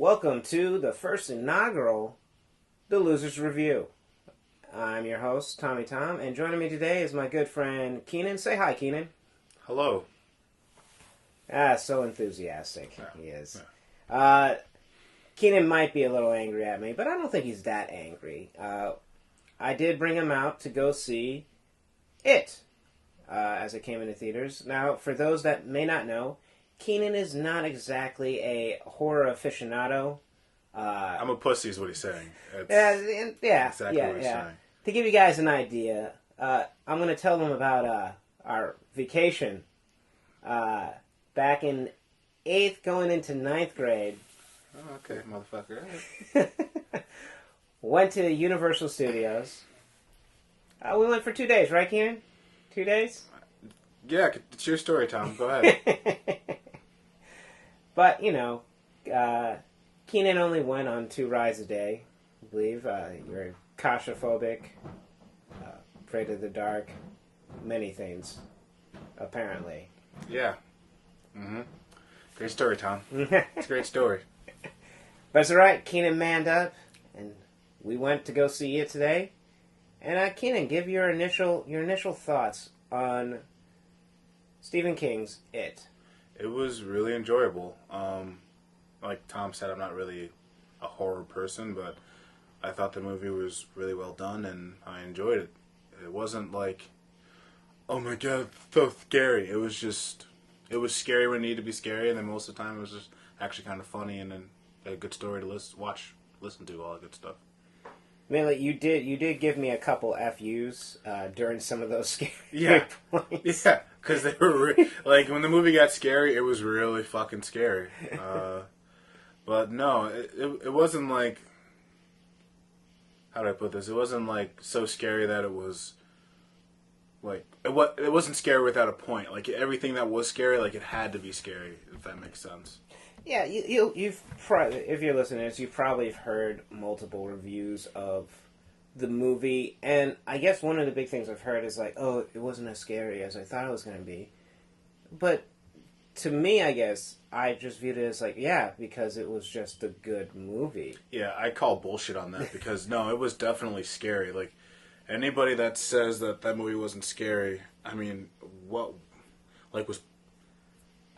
Welcome to the first inaugural The Losers Review. I'm your host, Tommy Tom, and joining me today is my good friend Keenan. Say hi, Keenan. Hello. So enthusiastic he is. Keenan might be a little angry at me, but I don't think he's that angry. I did bring him out to go see It as it came into theaters. Now, for those that may not know, Keenan is not exactly a horror aficionado. I'm a pussy is what he's saying. Yeah, exactly what he's saying. To give you guys an idea, I'm going to tell them about our vacation back in 8th going into 9th grade. Oh, okay, motherfucker. Went to Universal Studios. We went for 2 days, right, Keenan? 2 days? Yeah, it's your story, Tom. Go ahead. But, Keenan only went on 2 rides a day, I believe. You're claustrophobic, afraid of the dark, many things, apparently. Yeah. Great story, Tom. It's a great story. But it's alright, Keenan manned up, and we went to go see it today. And Keenan, give your initial thoughts on Stephen King's It. It was really enjoyable. Like Tom said, I'm not really a horror person, but I thought the movie was really well done, and I enjoyed it. It wasn't like, oh my god, so scary. It was scary when it needed to be scary, and then most of the time it was just actually kind of funny, and then a good story to listen to, all that good stuff. I mean, like, you did give me a couple FUs during some of those scary points. Yeah, because they were like when the movie got scary, it was really fucking scary. But no, it wasn't like, how do I put this? It wasn't like so scary that it was like it wasn't scary without a point. Like everything that was scary, like it had to be scary. If that makes sense. Yeah, you've probably, if you're listening to this, you've probably heard multiple reviews of the movie, and I guess one of the big things I've heard is like, oh, it wasn't as scary as I thought it was going to be. But to me, I guess, I just viewed it as like, yeah, because it was just a good movie. Yeah, I call bullshit on that because no, it was definitely scary. Like anybody that says that movie wasn't scary, I mean, what, like was.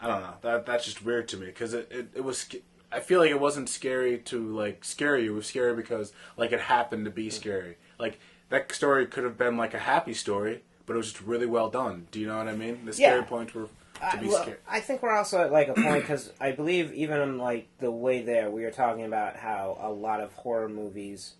I don't know. That's just weird to me because it was. I feel like it wasn't scary to like scare you. It was scary because like it happened to be scary. Like that story could have been like a happy story, but it was just really well done. Do you know what I mean? The scary points were to be scary. I think we're also at like a point because I believe even on like the way there we were talking about how a lot of horror movies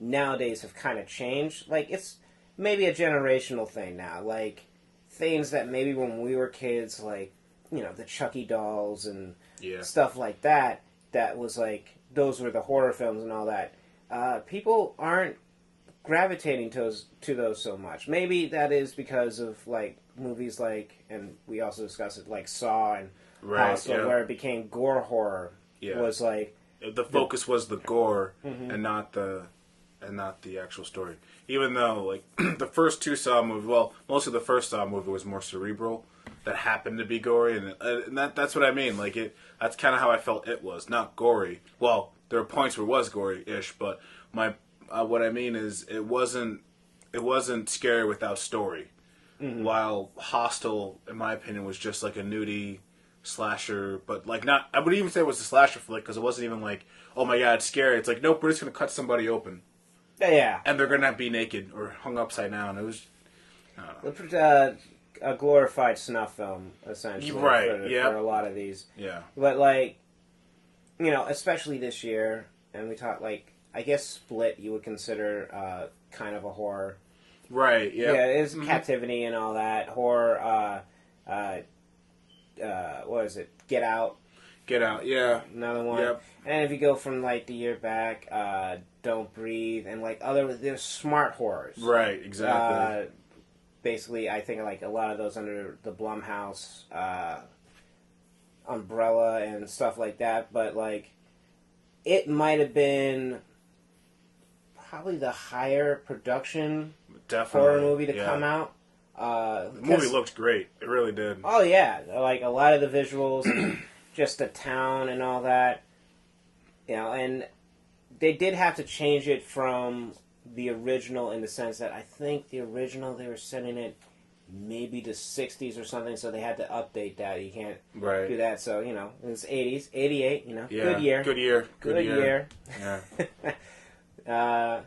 nowadays have kind of changed. Like it's maybe a generational thing now. Like things that maybe when we were kids, like. The Chucky dolls and stuff like that. That was like, those were the horror films and all that. People aren't gravitating to those so much. Maybe that is because of like movies like, and we also discussed it, like Saw and Hostel, where it became gore horror. Yeah. Was like the focus was the gore and not the actual story. Even though like the first 2 Saw movies, well, mostly the first Saw movie was more cerebral. That happened to be gory, and that's what I mean. Like that's kind of how I felt it was, not gory. Well, there were points where it was gory-ish, but what I mean is it wasn't scary without story. While Hostel, in my opinion, was just like a nudie slasher, but like not. I would even say it was a slasher flick because it wasn't even like, oh my god, it's scary. It's like, nope, we're just gonna cut somebody open. Yeah, and they're gonna be naked or hung upside down. It was. A glorified snuff film, essentially, for a lot of these. Yeah. But, like, especially this year, and we talked, like, I guess Split you would consider kind of a horror. Right, yeah. Yeah, it is Captivity and all that. Horror, what is it? Get Out. Get Out, yeah. Another one. Yep. And if you go from, like, the year back, Don't Breathe, and, like, there's smart horrors. Right, exactly. Basically, I think like a lot of those under the Blumhouse umbrella and stuff like that. But like, it might have been probably the higher production horror movie to come out. The movie looked great. It really did. Oh yeah, like a lot of the visuals, just the town and all that. And they did have to change it from the original in the sense that I think the original they were setting it maybe the 60s or something, so they had to update that. You can't do that. So, it was 80s, 88, good year. Good year. Yeah.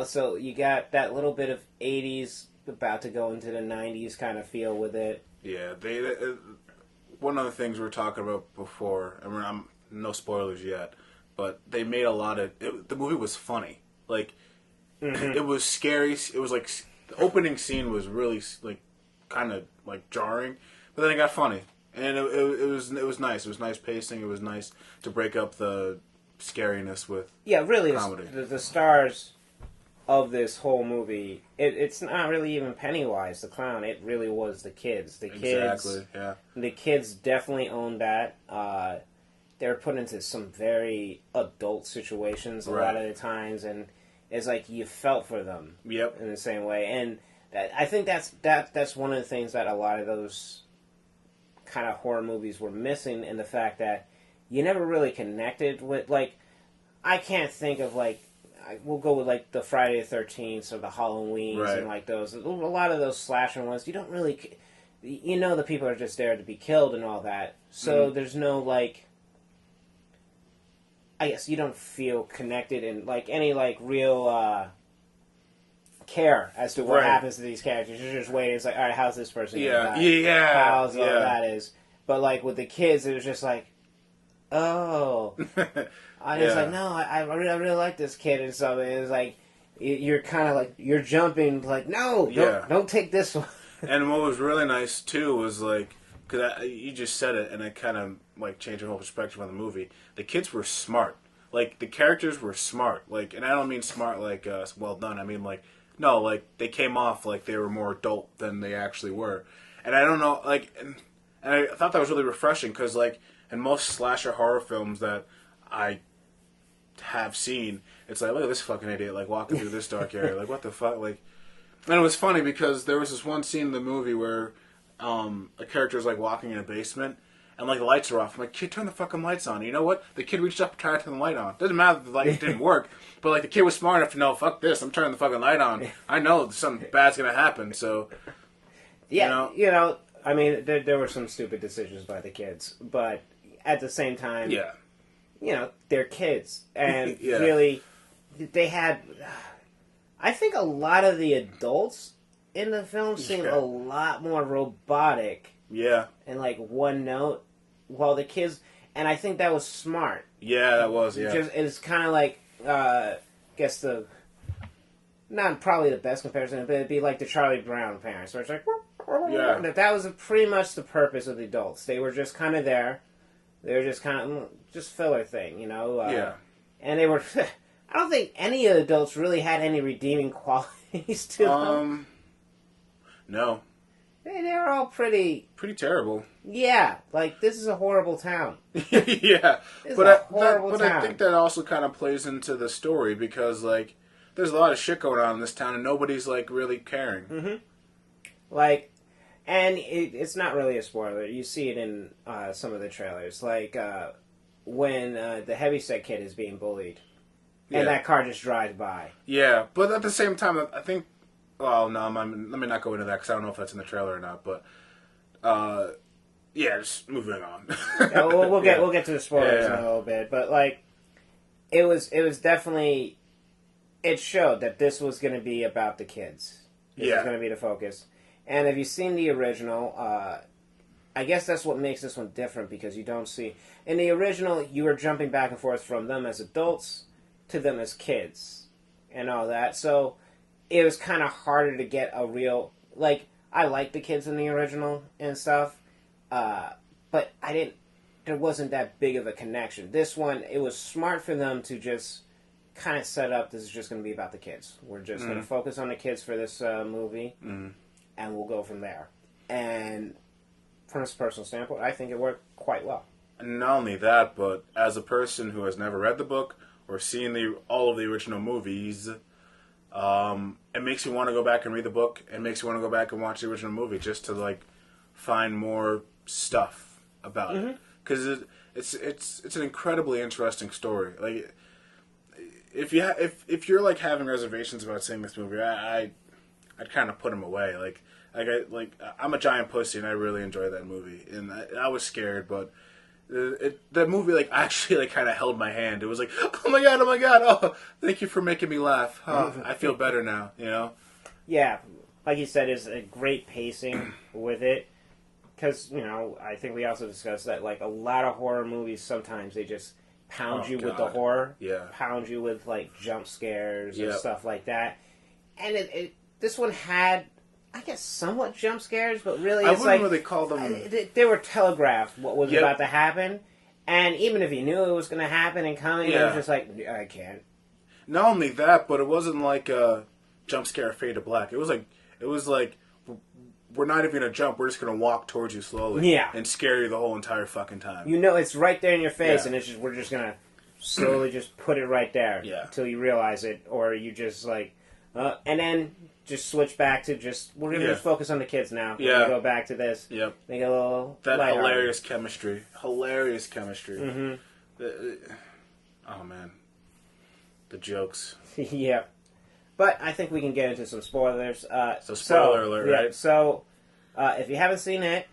So you got that little bit of 80s about to go into the 90s kind of feel with it. Yeah, one of the things we were talking about before, I mean, I'm no spoilers yet, but they made a lot of the movie was funny. Like it was scary. It was like the opening scene was really like kind of like jarring, but then it got funny, and it was nice. It was nice pacing. It was nice to break up the scariness with really comedy. The stars of this whole movie, it's not really even Pennywise the clown. It really was the kids. Exactly. Yeah. The kids definitely owned that. They were put into some very adult situations a lot of the times, and it's like you felt for them. Yep. In the same way, and I think that's one of the things that a lot of those kind of horror movies were missing, in the fact that you never really connected with, like, I can't think of, like, we'll go with, like, the Friday the 13th or the Halloweens and, like, those, a lot of those slasher ones, you don't really, the people are just there to be killed and all that, so there's no, like, I guess you don't feel connected in, like, any, like, real, care as to what happens to these characters. You're just waiting. It's like, all right, how's this person gonna die? How's all that is. But, like, with the kids, it was just like, oh. I was like, no, I really like this kid and something. It was like, you're kind of like, you're jumping, like, no, don't take this one. And what was really nice, too, was, like, because you just said it, and it kind of, like, changed your whole perspective on the movie. The kids were smart. Like, the characters were smart. Like, and I don't mean smart like, well done. I mean, like, no, like, they came off like they were more adult than they actually were. And I don't know, like, and I thought that was really refreshing, because, like, in most slasher horror films that I have seen, it's like, look at this fucking idiot, like, walking through this dark area. Like, what the fuck? Like, and it was funny, because there was this one scene in the movie where a character is, like, walking in a basement, and, like, the lights are off. I'm like, kid, turn the fucking lights on. You know what? The kid reached up and tried to turn the light on. Doesn't matter that the light didn't work, but, like, the kid was smart enough to know, fuck this, I'm turning the fucking light on. I know something bad's gonna happen, so... Yeah, I mean, there were some stupid decisions by the kids, but at the same time, they're kids. And really, they had... I think a lot of the adults in the film seem a lot more robotic. Yeah. And, like, one note, while the kids... And I think that was smart. Yeah, that was, It's kind of like, I guess not probably the best comparison, but it'd be like the Charlie Brown parents, where it's like... Yeah. That was pretty much the purpose of the adults. They were just kind of there. They were just kind of... Just filler thing, And they were... I don't think any of the adults really had any redeeming qualities to them. No. They were all pretty terrible. Yeah, like, this is a horrible town. Yeah. But I think that also kind of plays into the story, because, like, there's a lot of shit going on in this town, and nobody's, like, really caring. Mm-hmm. Like, and it's not really a spoiler. You see it in some of the trailers. Like, when the heavyset kid is being bullied, and that car just drives by. Yeah, but at the same time, I think... Well, no, let me not go into that, because I don't know if that's in the trailer or not, but... just moving on. We'll get to the spoilers in a little bit, but, like, it was definitely... It showed that this was going to be about the kids. This was going to be the focus. And if you've seen the original, I guess that's what makes this one different, because you don't see... In the original, you were jumping back and forth from them as adults to them as kids and all that. So it was kind of harder to get a real... Like, I liked the kids in the original and stuff, but there wasn't that big of a connection. This one, it was smart for them to just kind of set up, this is just going to be about the kids. We're just going to focus on the kids for this movie, and we'll go from there. And from a personal standpoint, I think it worked quite well. And not only that, but as a person who has never read the book or seen all of the original movies, it makes you want to go back and read the book. It makes you want to go back and watch the original movie, just to, like, find more stuff about it. Because it's an incredibly interesting story. Like, if you're like having reservations about seeing this movie, I'd kind of put him away. I'm a giant pussy, and I really enjoy that movie, and I was scared, but that movie like actually like kind of held my hand. It was like, oh my god, oh, thank you for making me laugh. Oh, I feel better now, you know. Yeah, like you said, it's a great pacing with it. Because, I think we also discussed that, like, a lot of horror movies, sometimes they just pound you with the horror. Yeah. Pound you with, like, jump scares and Yep. stuff like that. And this one had, I guess, somewhat jump scares, but really I it's wouldn't like... really call them... They were telegraphed what was Yep. about to happen. And even if you knew it was going to happen and coming, it was just like, I can't. Not only that, but it wasn't like a jump scare Fade to Black. It was like... We're not even going to jump. We're just going to walk towards you slowly. Yeah. And scare you the whole entire fucking time. It's right there in your face, Yeah. and we're just going to slowly just put it right there. Yeah. Until you realize it, or you just like... and then just switch back to we're going to just focus on the kids now. We're going to go back to this. Yep. Make it a little That lighthearted. hilarious chemistry. Mm-hmm. Oh, man. The jokes. Yeah. But I think we can get into some spoilers. So spoiler alert, right? So, if you haven't seen it,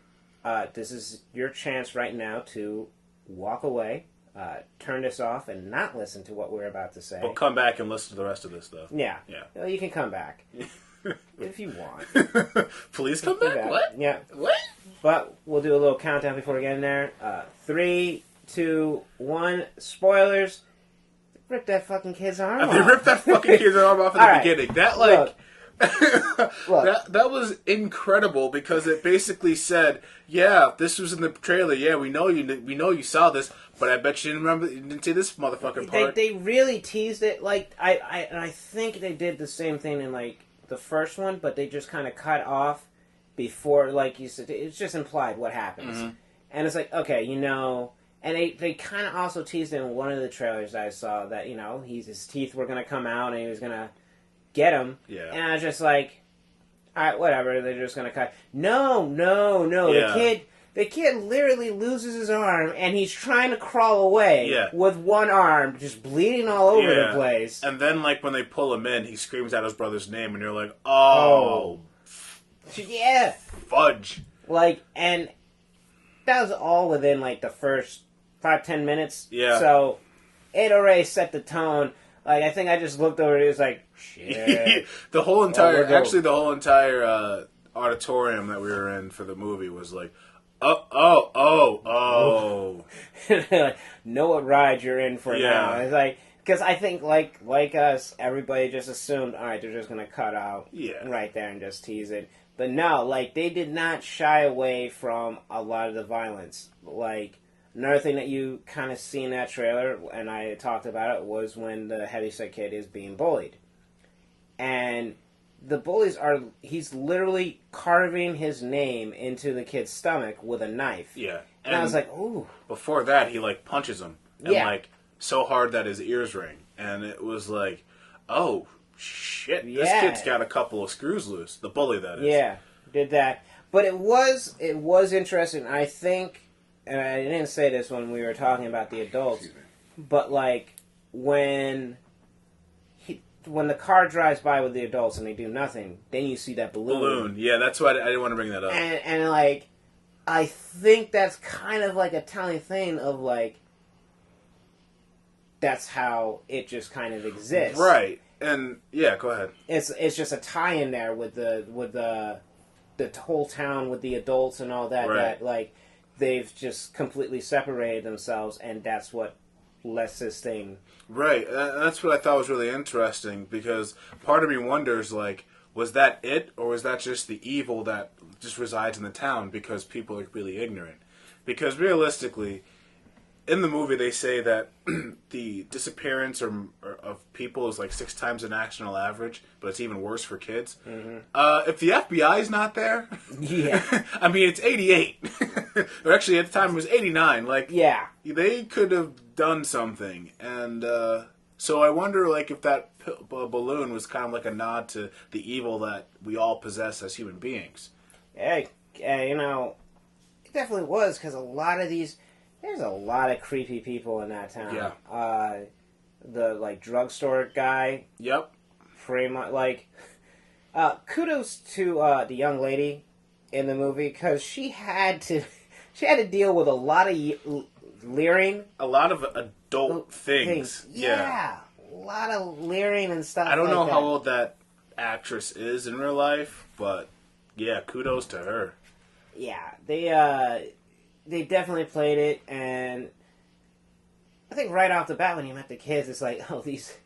this is your chance right now to walk away, turn this off, and not listen to what we're about to say. We'll come back and listen to the rest of this, though. Yeah. Yeah. Well, you can come back. If you want. Please come back? What? Yeah. What? But we'll do a little countdown before we get in there. 3, 2, 1. Spoilers. Rip that fucking kid's arm off. They ripped that fucking kid's arm off at the beginning. That, like... Look. That was incredible because it basically said, yeah, this was in the trailer. Yeah, we know you saw this, but I bet you didn't see this motherfucking part. They really teased it. Like I think they did the same thing in like the first one, but they just kind of cut off before, like you said, it's just implied what happens, and it's like okay, And they kind of also teased in one of the trailers that I saw that, his teeth were going to come out and he was going to get him. Yeah. And I was just like, all right, whatever. They're just going to cut. No. Yeah. The kid literally loses his arm and he's trying to crawl away with one arm, just bleeding all over the place. And then, like, when they pull him in, he screams out his brother's name and you're like, oh. Yeah. Fudge. Like, and that was all within, like, the first 5-10 minutes. Yeah. So it already set the tone. Like I think I just looked over it. It was like shit. the whole entire auditorium that we were in for the movie was like, oh. Like, know what ride you're in for now. It's like because I think like us, everybody just assumed all right, they're just gonna cut out right there and just tease it. But no, like they did not shy away from a lot of the violence. Like. Another thing that you kind of see in that trailer, and I talked about it, was when the heavyset kid is being bullied. And the bullies he's literally carving his name into the kid's stomach with a knife. Yeah. And I was like, ooh. Before that, he, like, punches him. And, like, so hard that his ears ring. And it was like, oh, shit. This kid's got a couple of screws loose. The bully, that is. Yeah, did that. But it was interesting. I think... And I didn't say this when we were talking about the adults, but like when the car drives by with the adults and they do nothing, then you see that balloon. Yeah, that's why I didn't want to bring that up. And like, I think that's kind of like a telling thing of like, that's how it just kind of exists, right? And yeah, go ahead. It's just a tie in there with the whole town with the adults and all that. Right. That like. They've just completely separated themselves, and that's what lets this thing... Right. That's what I thought was really interesting, because part of me wonders, like, was that it, or was that just the evil that just resides in the town because people are really ignorant? Because realistically, in the movie they say that the disappearance of people is like 6 times the national average, but it's even worse for kids. Mm-hmm. If the FBI is not there, I mean it's 88, or actually at the time it was 89. Like, they could have done something, and so I wonder, like, if that balloon was kind of like a nod to the evil that we all possess as human beings. Hey, it definitely was, because a lot of these there's a lot of creepy people in that town. Yeah. The like drugstore guy. Yep. Pretty much like. Kudos to the young lady in the movie because she had to deal with a lot of leering, A lot of adult things. Yeah, a lot of leering and stuff. I don't know that. how old that actress is in real life, but yeah, kudos to her. Yeah, they definitely played it, and I think right off the bat when you met the kids, it's like, oh, these,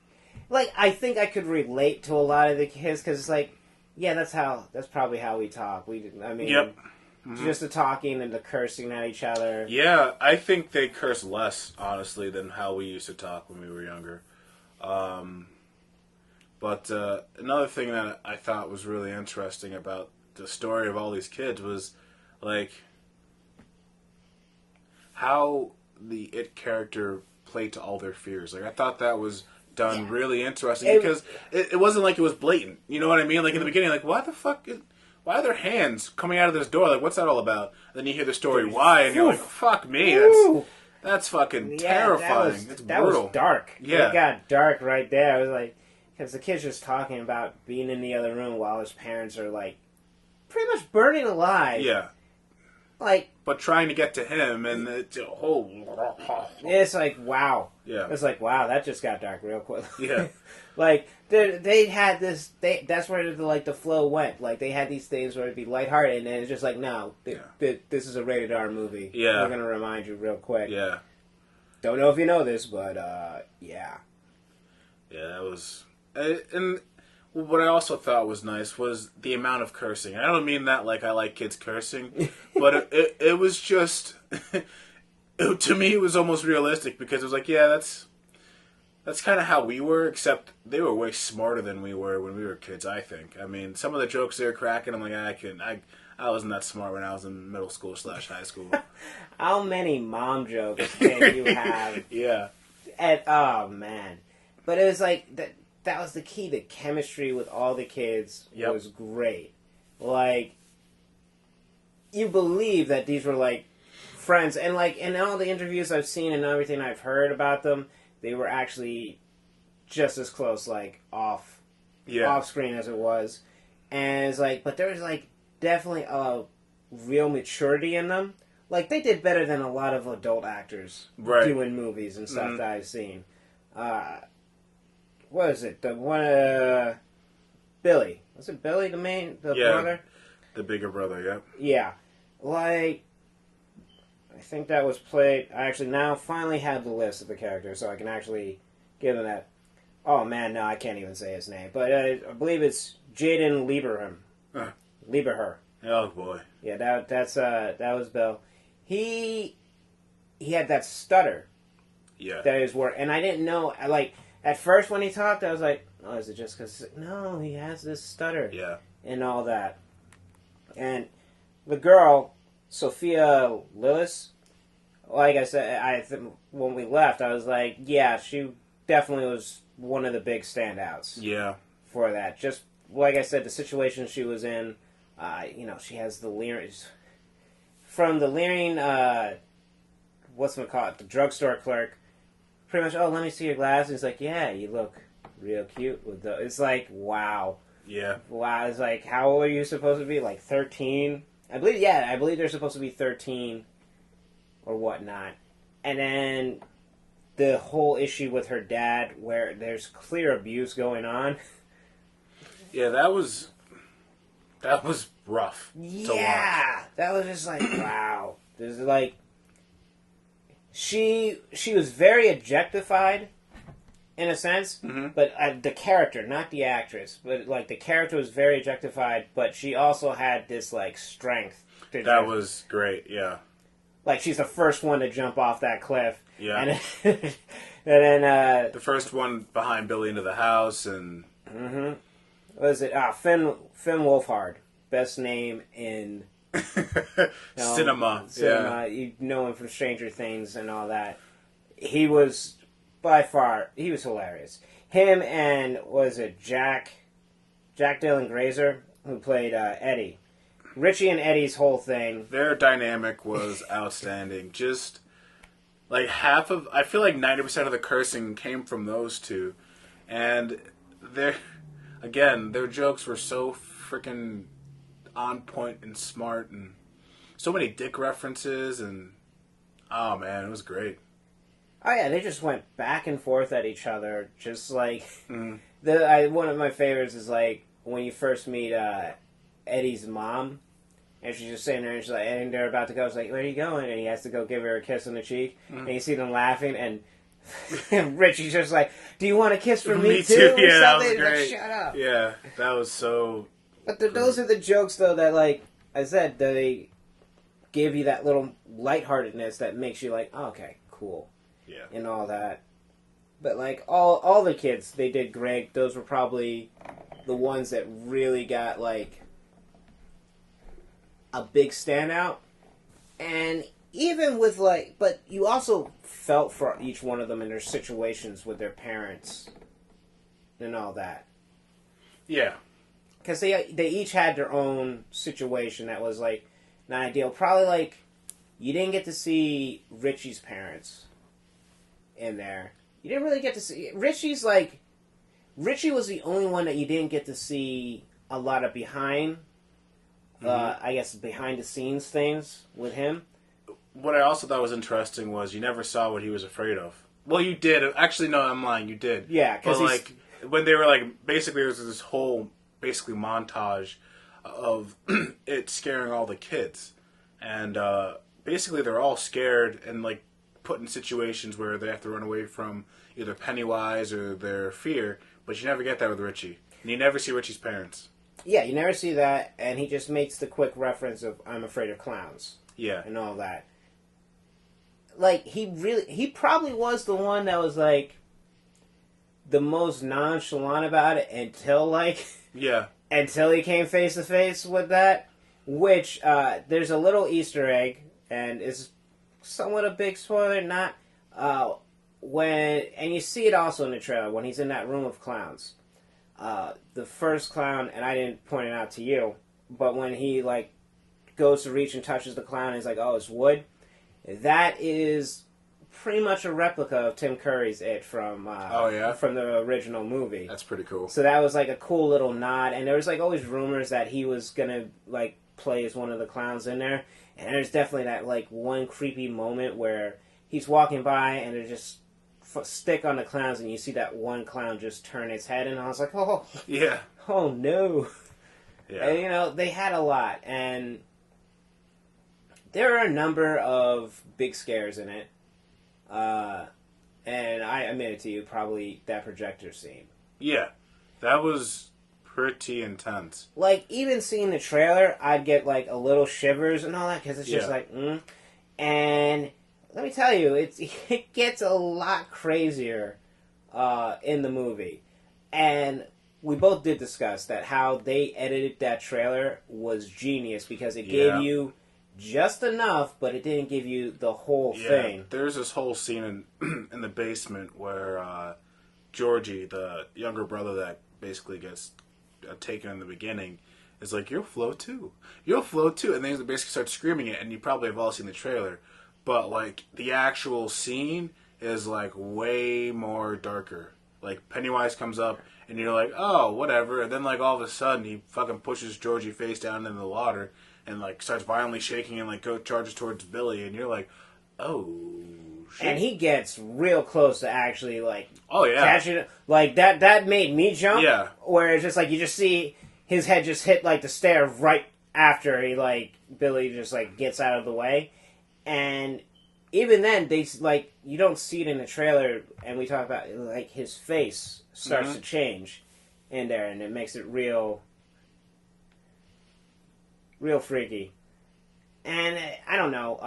like, I think I could relate to a lot of the kids because it's like, yeah, that's probably how we talk. Yep. Just the talking and the cursing at each other. Yeah, I think they curse less, honestly, than how we used to talk when we were younger. But another thing that I thought was really interesting about the story of all these kids was, like, how the It character played to all their fears. Like, I thought that was done really interesting because it wasn't like it was blatant. You know what I mean? Like, in the beginning, like, why are there hands coming out of this door? Like, what's that all about? And then you hear the story why, and you're like, fuck me, that's fucking terrifying. That was dark. Yeah. It got dark right there. I was like, because the kid's just talking about being in the other room while his parents are, like, pretty much burning alive. Yeah. Like, but trying to get to him, and it's it's like, wow. Yeah. It's like, wow, that just got dark real quick. Yeah. Like, they had this, that's where the flow went. Like, they had these things where it'd be lighthearted, and then it's just like, no, this is a rated R movie. Yeah. We're going to remind you real quick. Yeah. Don't know if you know this, but, yeah. Yeah, that was... And what I also thought was nice was the amount of cursing. I don't mean that like I like kids cursing, but it was just... to me, it was almost realistic, because it was like, yeah, that's kind of how we were, except they were way smarter than we were when we were kids, I think. I mean, some of the jokes they were cracking, I'm like, I wasn't that smart when I was in middle school / high school. How many mom jokes can you have? Yeah. Oh, man. But it was like, that was the key. The chemistry with all the kids was great. Like, you believe that these were, like, friends. And, like, in all the interviews I've seen and everything I've heard about them, they were actually just as close, like, off screen as it was. And it's like, but there was, like, definitely a real maturity in them. Like, they did better than a lot of adult actors doing movies and stuff that I've seen. What is it? The one, Billy. Was it Billy, the brother? The bigger brother, yeah. Yeah. Like, I think that was played... I actually now finally have the list of the characters, so I can actually give them that... Oh, man, no, I can't even say his name. But I believe it's Jaden Lieberher. Oh, boy. Yeah, that was Bill. He had that stutter. Yeah. That is where... And I didn't know... Like, at first when he talked, I was like, oh, is it just because... No, he has this stutter. Yeah. And all that. And the girl... Sophia Lillis, like I said, when we left, I was like, yeah, she definitely was one of the big standouts. Yeah. For that. Just, like I said, the situation she was in, she has the leering... From the leering, the drugstore clerk, pretty much, oh, let me see your glasses. He's like, yeah, you look real cute with those. It's like, wow. Yeah. Wow, it's like, how old are you supposed to be? Like 13? I believe they're supposed to be 13 or whatnot. And then the whole issue with her dad where there's clear abuse going on. Yeah, that was rough to watch. That was just like, wow. There's like... She was very objectified, in a sense, but the character, not the actress, but like the character was very objectified, but she also had this like strength. That was great, yeah. Like she's the first one to jump off that cliff. Yeah. And then the first one behind Billy into the house, and what was it? Finn Wolfhard, best name in cinema. Yeah. You know him from Stranger Things and all that. He was. By far, he was hilarious. Him and, Jack Dylan Grazer, who played Eddie. Richie and Eddie's whole thing. Their dynamic was outstanding. Just Like I feel like 90% of the cursing came from those two, and their jokes were so freaking on point and smart, and so many dick references, and oh man, it was great. Oh yeah, they just went back and forth at each other, just like Mm. one of my favorites is like when you first meet Eddie's mom, and she's just sitting there, and she's like, and they're about to go. It's like, where are you going? And he has to go give her a kiss on the cheek, and you see them laughing, and and Richie's just like, do you want a kiss from me too? Or Yeah, that something? was great. Like, shut up. Yeah, that was so. But those are the jokes, though, that, like I said, they give you that little lightheartedness that makes you like, oh, okay, cool. Yeah. And all that. But, like, all the kids, they did great. Those were probably the ones that really got, like, a big standout. And even with, like, but you also felt for each one of them in their situations with their parents and all that. Yeah. Because they each had their own situation that was, like, not ideal. Probably, like, you didn't get to see Richie's parents in there. You didn't really get to see... Richie was the only one that you didn't get to see a lot of behind the scenes things with him. What I also thought was interesting was you never saw what he was afraid of. Well, you did. Actually, no, I'm lying. You did. Yeah, because like when they were like basically there was this whole montage of it scaring all the kids, and basically they're all scared and like put in situations where they have to run away from either Pennywise or their fear. But you never get that with Richie, and you never see Richie's parents. Yeah, you never see that, and he just makes the quick reference of "I'm afraid of clowns." Yeah, and all that. Like, he probably was the one that was, like, the most nonchalant about it until, like... Yeah. Until he came face to face with that. Which, there's a little Easter egg, and it's somewhat a big spoiler, not... and you see it also in the trailer, when he's in that room of clowns. The first clown, and I didn't point it out to you, but when he, like, goes to reach and touches the clown, and he's like, oh, it's wood. That is pretty much a replica of Tim Curry's It from from the original movie. That's pretty cool. So that was like a cool little nod, and there was like always rumors that he was gonna like play as one of the clowns in there. And there's definitely that like one creepy moment where he's walking by and they just stick on the clowns, and you see that one clown just turn its head, and I was like, oh yeah, oh no. Yeah. And, you know, they had a lot, and there are a number of big scares in it. And I admit it to you, probably that projector scene. Yeah, that was pretty intense. Like, even seeing the trailer, I'd get, like, a little shivers and all that, because it's just like, And let me tell you, it gets a lot crazier in the movie. And we both did discuss that how they edited that trailer was genius, because it gave you just enough, but it didn't give you the whole thing. There's this whole scene in the basement where Georgie, the younger brother that basically gets taken in the beginning, is like, you'll float too. You'll float too. And then he basically starts screaming it, and you probably have all seen the trailer. But, like, the actual scene is, like, way more darker. Like, Pennywise comes up, and you're like, oh, whatever. And then, like, all of a sudden, he fucking pushes Georgie face down in the water, and like starts violently shaking and like charges towards Billy, and you're like, oh shit. And he gets real close to actually like catching it. Like that made me jump. Yeah. Where it's just like you just see his head just hit like the stair right after he like Billy just like gets out of the way. And even then they like you don't see it in the trailer, and we talk about like his face starts to change in there, and it makes it real freaky. And I don't know.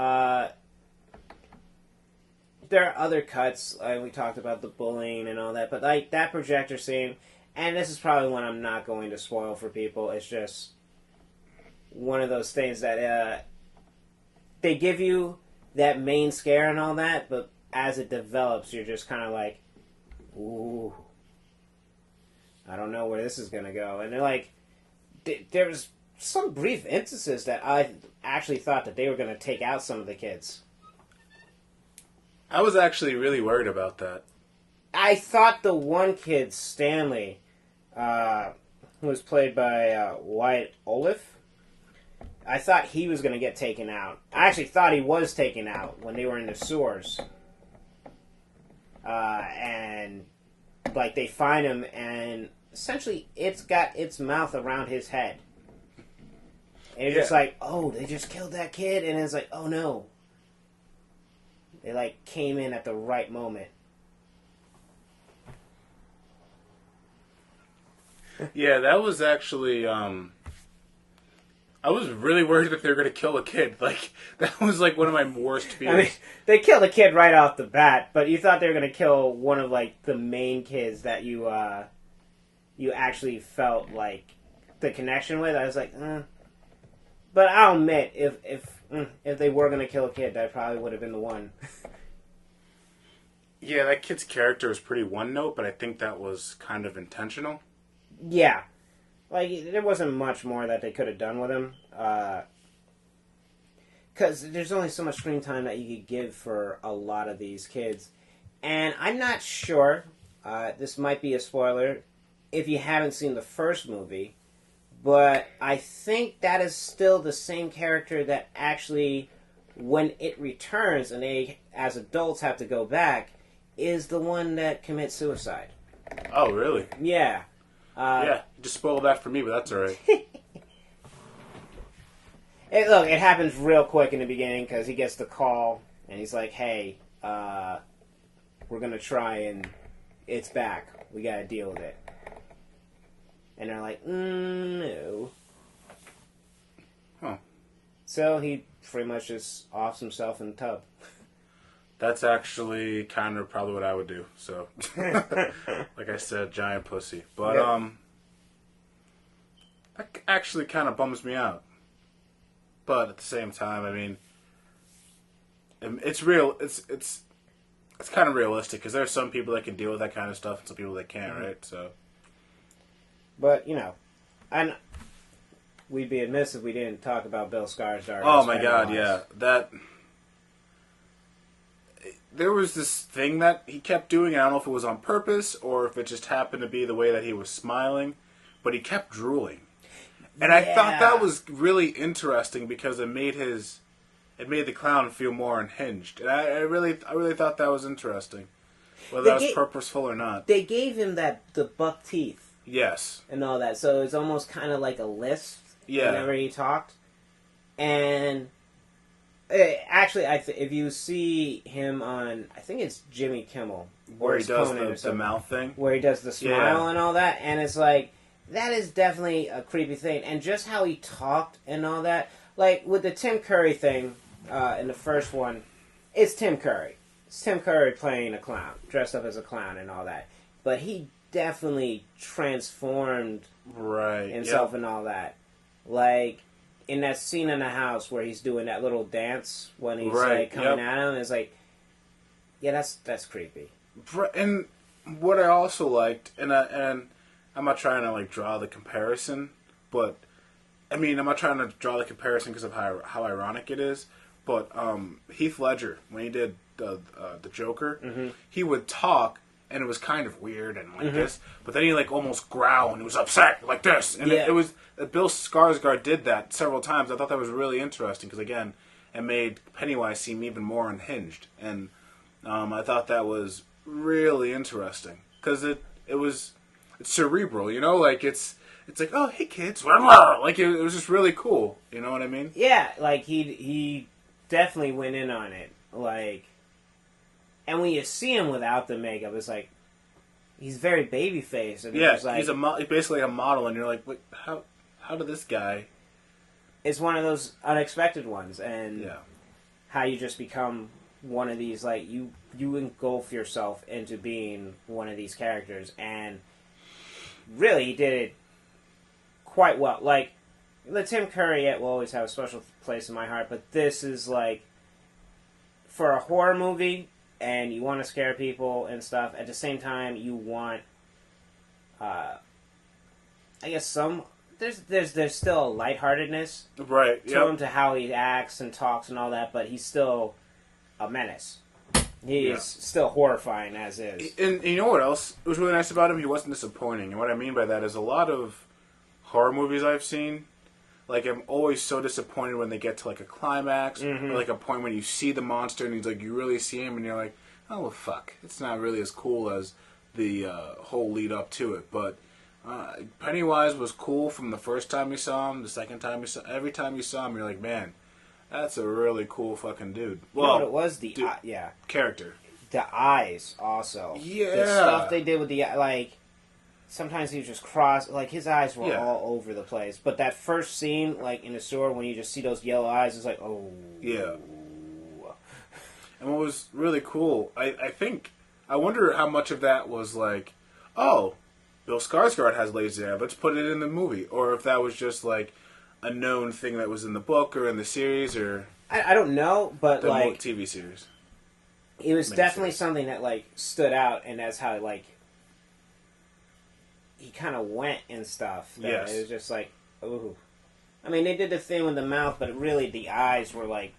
There are other cuts. We talked about the bullying and all that. But like that projector scene, and this is probably one I'm not going to spoil for people. It's just one of those things that they give you that main scare and all that. But as it develops, you're just kind of like, ooh, I don't know where this is going to go. And they're like, there's some brief instances that I actually thought that they were going to take out some of the kids. I was actually really worried about that. I thought the one kid, Stanley, who was played by Wyatt Olive, I thought he was going to get taken out. I actually thought he was taken out when they were in the sewers. And, like, they find him, and essentially it's got its mouth around his head. And you're just like, oh, they just killed that kid? And it's like, oh, no. They, like, came in at the right moment. Yeah, that was actually, I was really worried that they were going to kill a kid. Like, that was, like, one of my worst fears. I mean, they killed a kid right off the bat, but you thought they were going to kill one of, like, the main kids that you actually felt, like, the connection with. I was like, But I'll admit, if they were going to kill a kid, that probably would have been the one. Yeah, that kid's character was pretty one note, but I think that was kind of intentional. Yeah. Like, there wasn't much more that they could have done with him. Because there's only so much screen time that you could give for a lot of these kids. And I'm not sure, this might be a spoiler, if you haven't seen the first movie, but I think that is still the same character that actually, when it returns and they, as adults, have to go back, is the one that commits suicide. Oh, really? Yeah. Yeah, just spoiled that for me, but that's alright. Look, it happens real quick in the beginning because he gets the call and he's like, hey, we're going to try and it's back. We got to deal with it. And they're like, no. Huh. So he pretty much just offs himself in the tub. That's actually kind of probably what I would do. So, like I said, giant pussy. But that actually kind of bums me out. But at the same time, I mean, it's real. It's kind of realistic because there are some people that can deal with that kind of stuff and some people that can't, right? So, but and we'd be amiss if we didn't talk about Bill Skarsgård. Oh my God, yeah, that. There was this thing that he kept doing. I don't know if it was on purpose or if it just happened to be the way that he was smiling, but he kept drooling. And I thought that was really interesting because it made the clown feel more unhinged. And I really thought that was interesting, whether that was purposeful or not. They gave him the buck teeth, yes, and all that, so it's almost kind of like a lisp whenever he talked. And actually, if you see him on, I think it's Jimmy Kimmel, where he does the mouth thing, where he does the smile and all that, and it's like, that is definitely a creepy thing. And just how he talked and all that, like with the Tim Curry thing in the first one, it's Tim Curry. It's Tim Curry playing a clown, dressed up as a clown and all that. But he definitely transformed himself and all that. Like, in that scene in the house where he's doing that little dance when he's like coming at him, it's like, yeah, that's creepy. And what I also liked, and I'm not trying to like draw the comparison, but I mean I'm not trying to draw the comparison because of how ironic it is. But Heath Ledger, when he did the Joker, he would talk. And it was kind of weird and like this, but then he like almost growled and he was upset like this. And it was Bill Skarsgård did that several times. I thought that was really interesting because again, it made Pennywise seem even more unhinged. And I thought that was really interesting because it's cerebral, you know, like it's like, oh hey kids, like it was just really cool. You know what I mean? Yeah, like he definitely went in on it, like. And when you see him without the makeup, it's like he's very baby faced. And yeah, like, he's basically a model, and you're like, wait, how did this guy? It's one of those unexpected ones, and how you just become one of these. Like you engulf yourself into being one of these characters, and really he did it quite well. Like the Tim Curry will always have a special place in my heart, but this is like for a horror movie. And you want to scare people and stuff. At the same time, you want, I guess there's still a lightheartedness to him to how he acts and talks and all that, but he's still a menace. He is still horrifying as is. And you know what else was really nice about him? He wasn't disappointing. And what I mean by that is a lot of horror movies I've seen, like, I'm always so disappointed when they get to, like, a climax, or, like, a point when you see the monster and he's like, you really see him, and you're like, oh, well, fuck. It's not really as cool as the whole lead up to it. But Pennywise was cool from the first time you saw him, the second time you saw every time you saw him, you're like, man, that's a really cool fucking dude. Well, you know what it was? Character. The eyes, also. Yeah. The stuff they did with the, like, sometimes he was just like, his eyes were all over the place. But that first scene, like, in the sewer, when you just see those yellow eyes, it's like, oh. Yeah. And what was really cool, I wonder how much of that was like, oh, Bill Skarsgård has laser hair, let's put it in the movie. Or if that was just, like, a known thing that was in the book or in the series or... I don't know, but, the like... TV series. It was definitely something that, like, stood out, and that's how, like, he kind of went and stuff. Yes. It was just like, ooh. I mean, they did the thing with the mouth, but really the eyes were, like,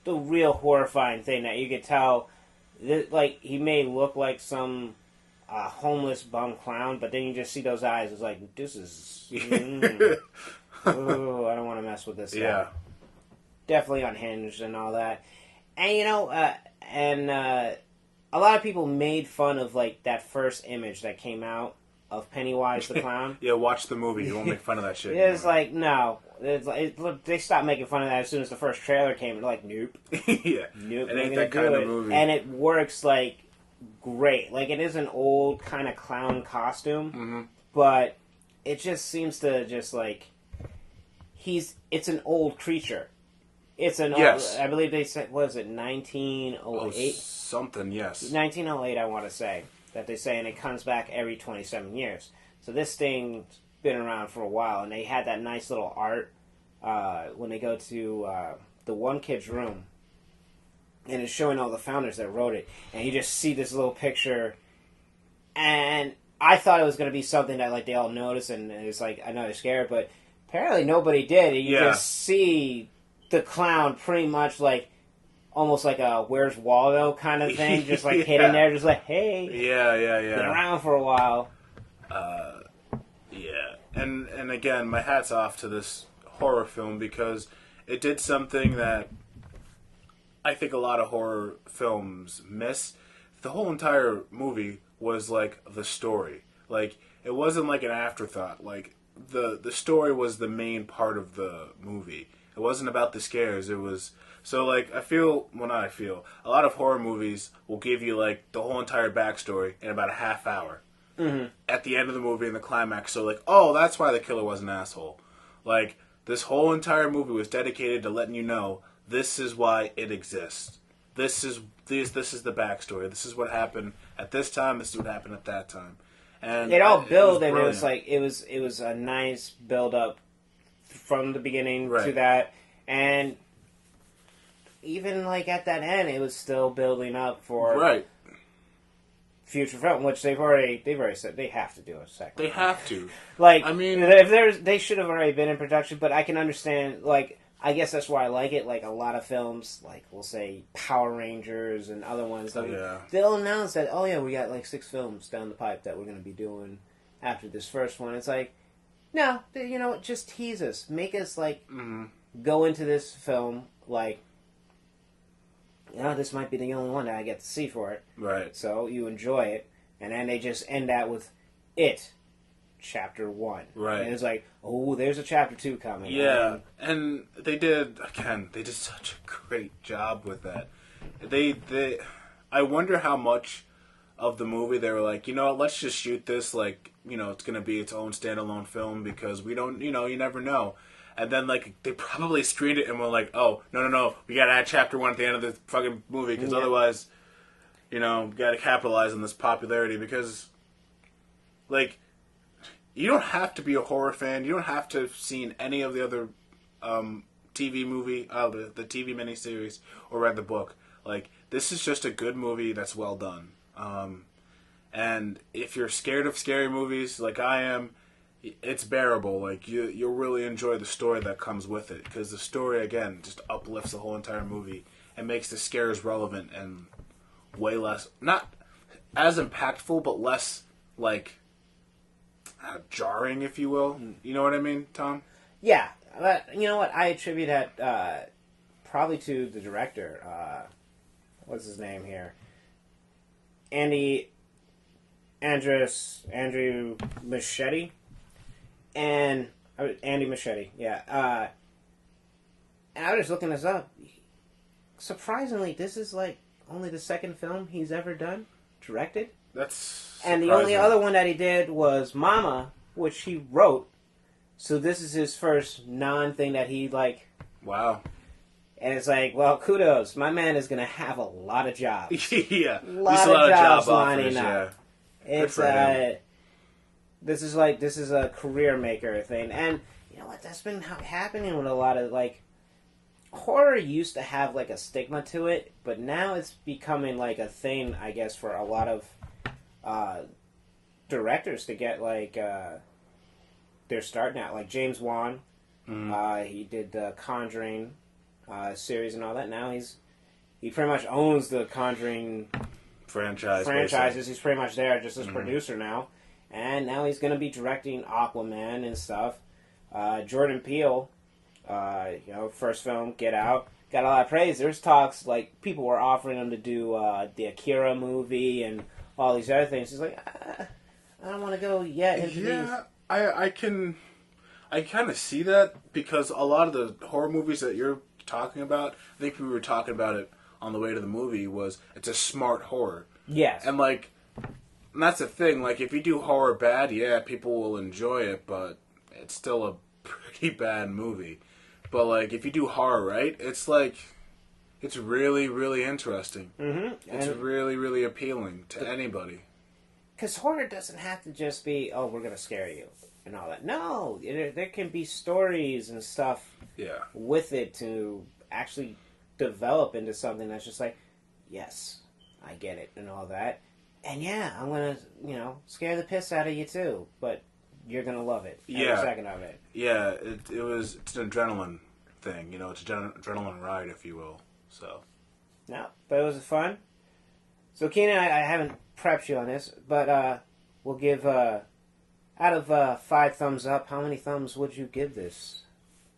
the real horrifying thing that you could tell. That, like, he may look like some homeless bum clown, but then you just see those eyes. It's like, this is... Ooh, I don't want to mess with this guy. Yeah. Definitely unhinged and all that. And, you know, a lot of people made fun of, like, that first image that came out of Pennywise the Clown. Yeah, watch the movie. You won't make fun of that shit. It's like, no. They stopped making fun of that as soon as the first trailer came. They're like, nope. Yeah. Nope. It ain't that kind of movie. And it works, like, great. Like, it is an old kind of clown costume, but it just seems to just, like... It's an old creature. It's an old, I believe they said, what is it, 1908? Oh, something, yes. 1908, I want to say, that they say, and it comes back every 27 years. So this thing's been around for a while, and they had that nice little art when they go to the one kid's room, and it's showing all the founders that wrote it, and you just see this little picture, and I thought it was going to be something that, like, they all noticed, and it's like, I know they're scared, but apparently nobody did. You just see the clown pretty much like almost like a Where's Waldo kind of thing, just like hitting there, just like, hey, been around for a while. And again, my hat's off to this horror film because it did something that I think a lot of horror films miss. The whole entire movie was like the story. Like, it wasn't like an afterthought. Like, the story was the main part of the movie. It wasn't about the scares. It was... So, like, a lot of horror movies will give you, like, the whole entire backstory in about a half hour. At the end of the movie in the climax. So, like, oh, that's why the killer was an asshole. Like, this whole entire movie was dedicated to letting you know this is why it exists. This is the backstory. This is what happened at this time. This is what happened at that time. And it all built, and it was like it was a nice build up from the beginning to that, and even like at that end, it was still building up for future film, which they've already said they have to do a second. They have to. Like, I mean, if they should have already been in production, but I can understand. Like, I guess that's why I like it. Like, a lot of films, like, we'll say Power Rangers and other ones, they'll announce that, oh yeah, we got like 6 films down the pipe that we're going to be doing after this first one. It's like, no, you know, just tease us. Make us, like, go into this film, like, you know, this might be the only one that I get to see for it. Right. So you enjoy it. And then they just end that with It, Chapter 1. Right. And it's like, oh, there's a Chapter 2 coming. Yeah. And they did such a great job with that. I wonder how much of the movie they were like, you know, let's just shoot this like, you know, it's going to be its own standalone film because we don't, you know, you never know. And then, like, they probably screened it and were like, oh, no, we got to add Chapter 1 at the end of the fucking movie because otherwise, you know, we got to capitalize on this popularity because, like, you don't have to be a horror fan. You don't have to have seen any of the other TV movie, the TV miniseries, or read the book. Like, this is just a good movie that's well done. And if you're scared of scary movies, like I am, it's bearable. Like, you'll really enjoy the story that comes with it. Because the story, again, just uplifts the whole entire movie and makes the scares relevant and way less, not as impactful, but less like jarring, if you will. You know what I mean, Tom? Yeah, but you know what? I attribute that probably to the director. What's his name here? Andrew Machete, and Andy Machete. Yeah. And I was just looking this up. Surprisingly, this is like only the second film he's ever directed. That's And the surprising. only other one that he did was Mama, which he wrote. So this is his first non-thing that he like. Wow. And it's like, well, kudos. My man is going to have a lot of jobs. Yeah. A lot of jobs lining up. It's this is a career maker thing. And you know what? That's been happening with a lot of like horror used to have like a stigma to it, but now it's becoming like a thing, I guess, for a lot of directors to get like they're starting out. Like James Wan, he did the Conjuring series and all that. Now he pretty much owns the Conjuring franchises. Basically. He's pretty much there just as producer now, and now he's going to be directing Aquaman and stuff. Jordan Peele. First film, Get Out, got a lot of praise. There's talks, like, people were offering him to do the Akira movie and all these other things. He's like, I don't want to go yet into these. I kind of see that, because a lot of the horror movies that you're talking about, I think we were talking about it on the way to the movie, was it's a smart horror. Yes. And, like, and that's the thing, like, if you do horror bad, yeah, people will enjoy it, but it's still a pretty bad movie. But, like, if you do horror right, it's, like, it's really, really interesting. Mm-hmm. It's really, really appealing to anybody. Because horror doesn't have to just be, oh, we're going to scare you and all that. No, there can be stories and stuff with it to actually develop into something that's just like, yes, I get it and all that. And, yeah, I'm going to, scare the piss out of you, too. But you're going to love it. Every second of it. Yeah, it's an adrenaline thing. It's an adrenaline ride, if you will. So. No, but it was fun. So, Keenan, I haven't prepped you on this, but we'll give, out of 5 thumbs up, how many thumbs would you give this?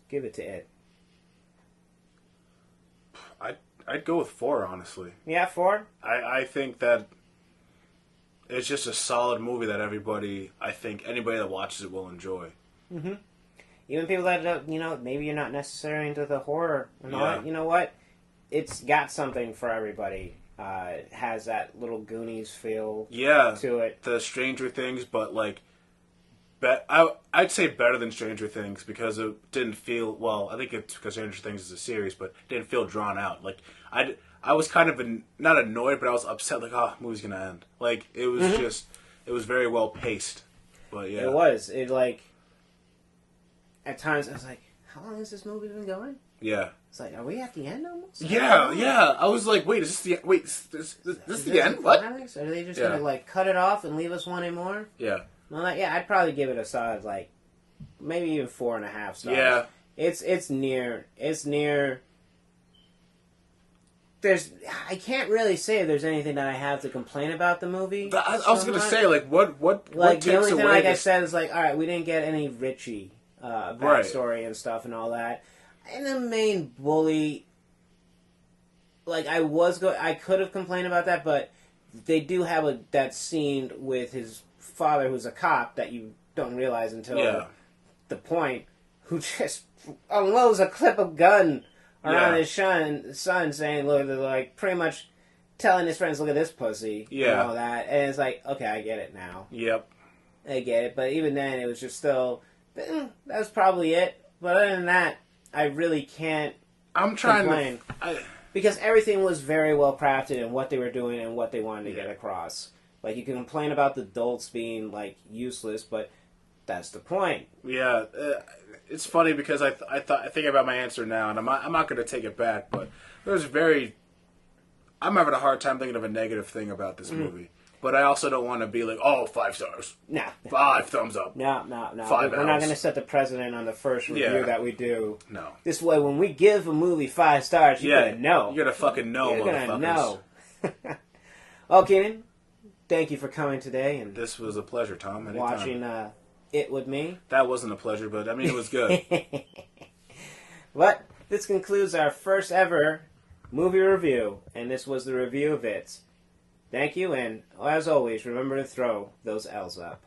Give it to it. I'd go with 4, honestly. Yeah, 4? I think that it's just a solid movie that anybody that watches it will enjoy. Mm-hmm. Even people that, maybe you're not necessarily into the horror and all that, you know what? It's got something for everybody. It has that little Goonies feel to it. The Stranger Things, but, like, I'd say better than Stranger Things, because it didn't feel, well, I think it's because Stranger Things is a series, but it didn't feel drawn out. Like, I was kind of, not annoyed, but I was upset, like, movie's gonna end. Like, it was just, it was very well paced. But, yeah. It was. It, like, at times, I was like, how long has this movie been going? Yeah. It's like, are we at the end almost? Yeah. I was like, wait, is this the end? What? Are they just going to, like, cut it off and leave us wanting more? Yeah. Well, I'd probably give it a solid, like, maybe even 4.5 stars. Yeah. It's near, I can't really say there's anything that I have to complain about the movie. I was going to say, like, what like, takes the only thing, away like this? I said, is like, all right, we didn't get any Richie backstory and stuff and all that. And the main bully, like, I could have complained about that, but they do have that scene with his father, who's a cop, that you don't realize until the point, who just unloads a clip of gun around his son, saying, look, they're like, pretty much telling his friends, look at this pussy, and all that. And it's like, okay, I get it now. Yep. I get it. But even then, it was just still, that was probably it. But other than that, I really can't complain. Because everything was very well crafted in what they were doing and what they wanted to get across. Like, you can complain about the adults being, like, useless, but that's the point. Yeah, it's funny because I think about my answer now, and I'm not going to take it back, but I'm having a hard time thinking of a negative thing about this movie. But I also don't want to be like, 5 stars. No. 5 thumbs up. No. 5 We're not going to set the precedent on the first review that we do. No. This way, when we give a movie 5 stars, you're going to know. You're going to fucking know, You're going to know. Well, Keenan, thank you for coming today and This was a pleasure, Tom. Anytime. watching it with me. That wasn't a pleasure, but I mean, it was good. But this concludes our first ever movie review, and this was the review of it. Thank you, and as always, remember to throw those L's up.